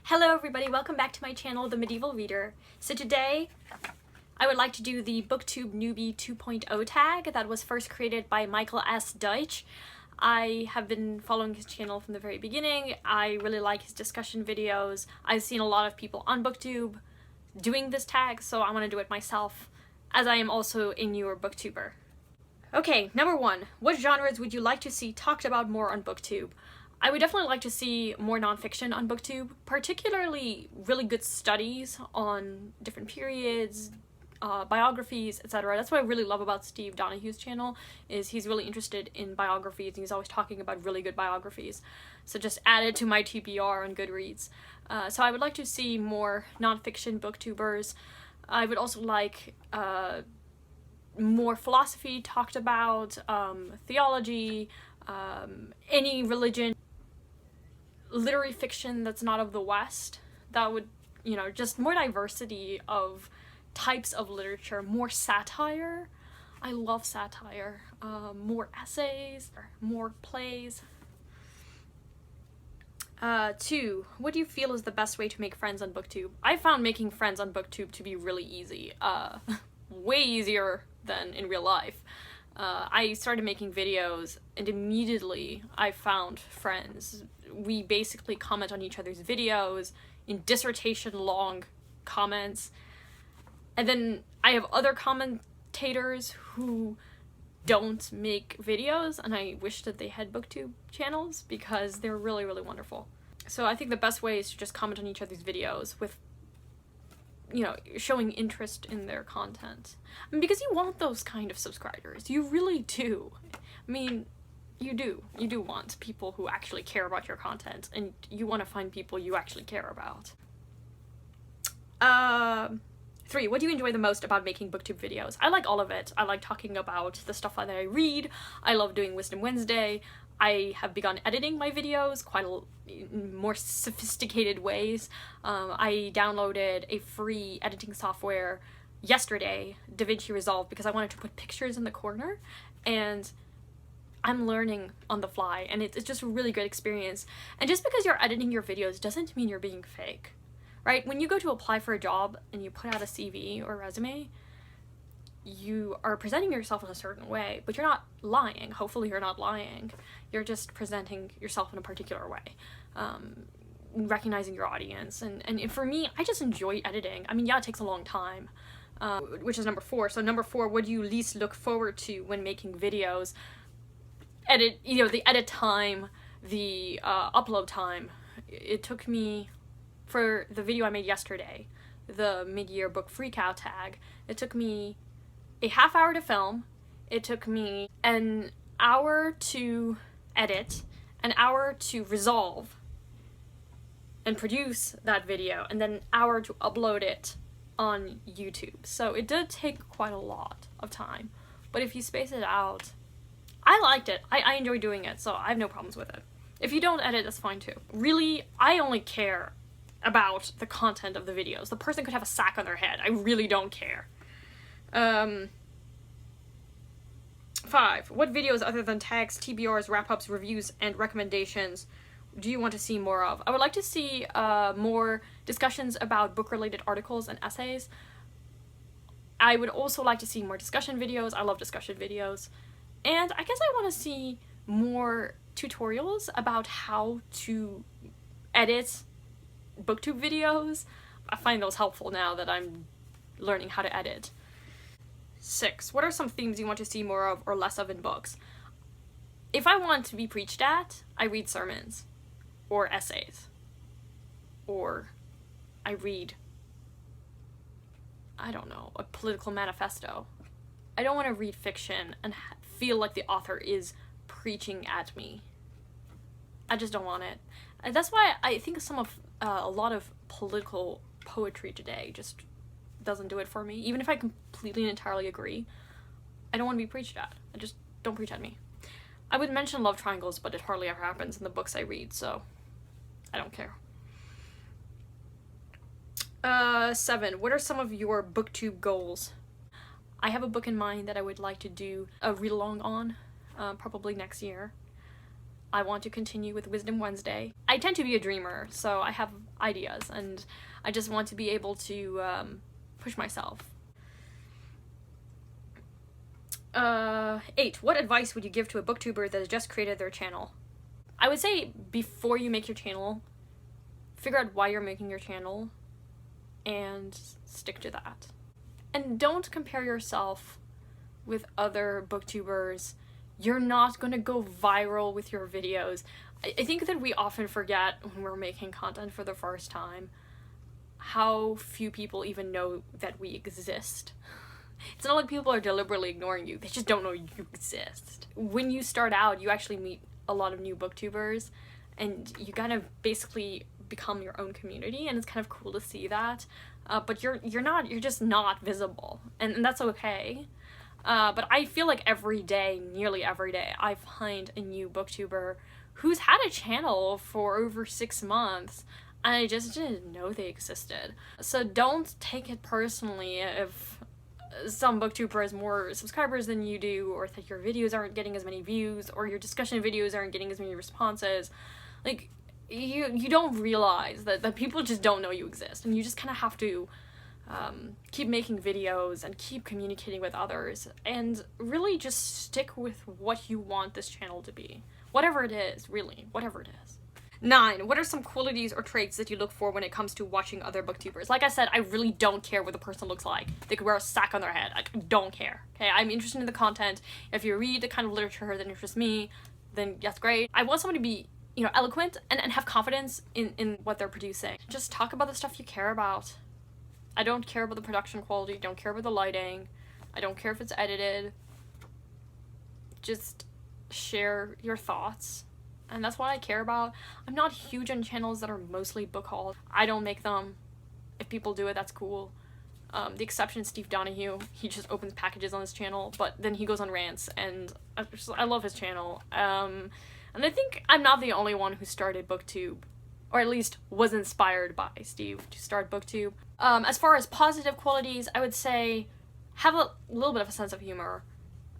Hello everybody, welcome back to my channel, The Medieval Reader. So today, I would like to do the Booktube Newbie 2.0 tag that was first created by Michael S. Deutsch. I have been following his channel from the very beginning. I really like his discussion videos. I've seen a lot of people on Booktube doing this tag, so I want to do it myself, as I am also a newer booktuber. Okay, number one, what genres would you like to see talked about more on Booktube? I would definitely like to see more nonfiction on Booktube, particularly really good studies on different periods, biographies, etc. That's what I really love about Steve Donahue's channel, is he's really interested in biographies and he's always talking about really good biographies. So just add it to my TBR on Goodreads. So I would like to see more nonfiction booktubers. I would also like more philosophy talked about, theology, any religion, literary fiction that's not of the West. That would, just more diversity of types of literature, more satire. I love satire. More essays, more plays. 2, what do you feel is the best way to make friends on Booktube? I found making friends on Booktube to be really easy. Way easier than in real life. I started making videos and immediately I found friends. We basically comment on each other's videos in dissertation-long comments. And then I have other commentators who don't make videos, and I wish that they had Booktube channels because they're really, really wonderful. So I think the best way is to just comment on each other's videos with, showing interest in their content. I mean, because you want those kind of subscribers. You really do. I mean, you do want people who actually care about your content, and you want to find people you actually care about. 3, what do you enjoy the most about making Booktube videos? I like all of it. I like talking about the stuff that I read. I love doing Wisdom Wednesday. I have begun editing my videos in more sophisticated ways. I downloaded a free editing software yesterday, DaVinci Resolve, because I wanted to put pictures in the corner, and I'm learning on the fly, and it's just a really great experience. And just because you're editing your videos doesn't mean you're being fake, right? When you go to apply for a job and you put out a CV or a resume, you are presenting yourself in a certain way, but you're not lying. Hopefully you're not lying. You're just presenting yourself in a particular way, recognizing your audience. And for me, I just enjoy editing. I mean, yeah, it takes a long time, which is number 4. So number 4, what do you least look forward to when making videos? The edit time, the upload time. It took me, for the video I made yesterday, the mid-year book freakout tag, it took me a half hour to film. It took me an hour to edit, an hour to resolve and produce that video, and then an hour to upload it on YouTube. So it did take quite a lot of time, but if you space it out, I liked it. I enjoy doing it, so I have no problems with it. If you don't edit, that's fine too. Really, I only care about the content of the videos. The person could have a sack on their head. I really don't care. 5, what videos other than tags, TBRs, wrap-ups, reviews, and recommendations do you want to see more of? I would like to see more discussions about book-related articles and essays. I would also like to see more discussion videos. I love discussion videos. And I guess I want to see more tutorials about how to edit Booktube videos. I find those helpful now that I'm learning how to edit. 6, what are some themes you want to see more of or less of in books? If I want to be preached at, I read sermons or essays, or I read, I don't know, a political manifesto. I don't want to read fiction and feel like the author is preaching at me. I just don't want it. And that's why I think a lot of political poetry today just doesn't do it for me. Even if I completely and entirely agree, I don't want to be preached at. Don't preach at me. I would mention love triangles, but it hardly ever happens in the books I read, so I don't care. 7, what are some of your Booktube goals? I have a book in mind that I would like to do a read-along on, probably next year. I want to continue with Wisdom Wednesday. I tend to be a dreamer, so I have ideas, and I just want to be able to push myself. 8. What advice would you give to a booktuber that has just created their channel? I would say before you make your channel, figure out why you're making your channel and stick to that. And don't compare yourself with other booktubers. You're not gonna go viral with your videos. I think that we often forget when we're making content for the first time how few people even know that we exist. It's not like people are deliberately ignoring you, they just don't know you exist. When you start out, you actually meet a lot of new booktubers, and you kind of basically become your own community, and it's kind of cool to see that. But you're just not visible, and that's okay. But I feel like every day, nearly every day, I find a new booktuber who's had a channel for over 6 months, and I just didn't know they existed. So don't take it personally if some booktuber has more subscribers than you do, or that your videos aren't getting as many views, or your discussion videos aren't getting as many responses. Like, you don't realize that people just don't know you exist, and you just kind of have to keep making videos and keep communicating with others, and really just stick with what you want this channel to be. Whatever it is, really, whatever it is. 9. What are some qualities or traits that you look for when it comes to watching other booktubers? Like I said, I really don't care what the person looks like. They could wear a sack on their head. I don't care. Okay, I'm interested in the content. If you read the kind of literature that interests me, then that's great. I want someone to be, you know, eloquent and have confidence in what they're producing. Just talk about the stuff you care about. I don't care about the production quality, don't care about the lighting, I don't care if it's edited. Just share your thoughts. And that's what I care about. I'm not huge on channels that are mostly book hauls. I don't make them. If people do it, that's cool. The exception is Steve Donahue. He just opens packages on his channel, but then he goes on rants, and I love his channel. And I think I'm not the only one who started Booktube, or at least was inspired by Steve to start Booktube. As far as positive qualities, I would say have a little bit of a sense of humor.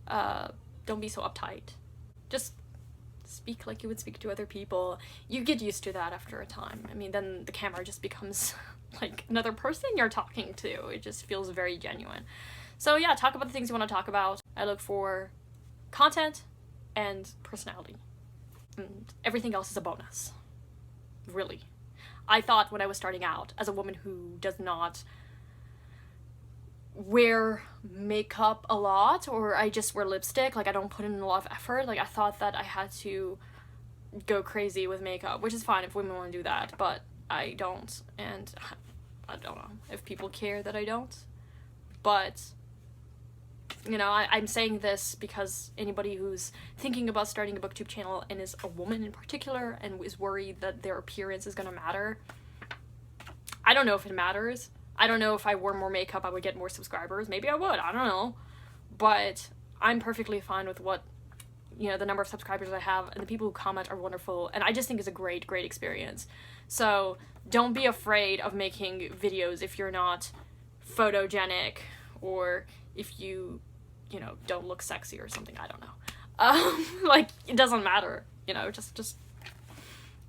Don't be so uptight. Just speak like you would speak to other people. You get used to that after a time. I mean, then the camera just becomes like another person you're talking to. It just feels very genuine. So yeah, talk about the things you want to talk about. I look for content and personality. And everything else is a bonus. Really. I thought when I was starting out, as a woman who does not wear makeup a lot, or I just wear lipstick, like I don't put in a lot of effort, like I thought that I had to go crazy with makeup, which is fine if women want to do that, but I don't, and I don't know if people care that I don't, but you know, I'm saying this because anybody who's thinking about starting a booktube channel and is a woman in particular and is worried that their appearance is gonna matter, I don't know if it matters. I don't know if I wore more makeup I would get more subscribers. Maybe I would, I don't know. But I'm perfectly fine with what, you know, the number of subscribers I have, and the people who comment are wonderful, and I just think it's a great experience. So don't be afraid of making videos if you're not photogenic, or if you know, don't look sexy or something, I don't know. Like, it doesn't matter, you know, just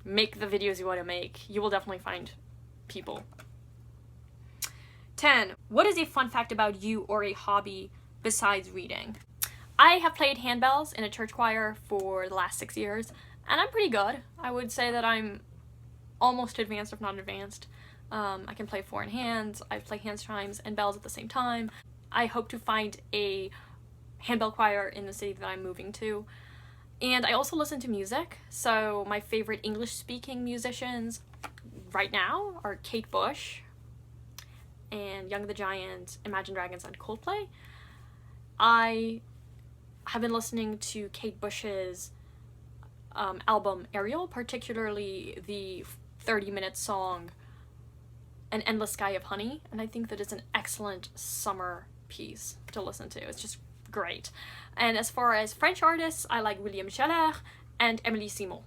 make the videos you want to make. You will definitely find people. 10. What is a fun fact about you or a hobby besides reading? I have played handbells in a church choir for the last 6 years, and I'm pretty good. I would say that I'm almost advanced, if not advanced. I can play 4 in hands, I play hand chimes and bells at the same time. I hope to find a handbell choir in the city that I'm moving to. And I also listen to music, so my favorite English-speaking musicians right now are Kate Bush and Young the Giant, Imagine Dragons, and Coldplay. I have been listening to Kate Bush's album Ariel, particularly the 30-minute song An Endless Sky of Honey, and I think that it's an excellent summer piece to listen to. It's just great. And as far as French artists, I like William Scheller and Emilie Simon.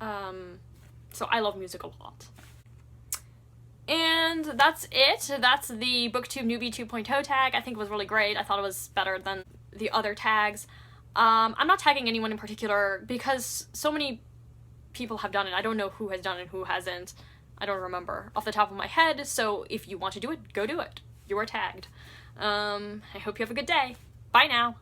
So I love music a lot. And that's it. That's the Booktube Newbie 2.0 tag. I think it was really great. I thought it was better than the other tags. I'm not tagging anyone in particular because so many people have done it. I don't know who has done it and who hasn't. I don't remember off the top of my head, so if you want to do it, go do it. You are tagged. I hope you have a good day. Bye now.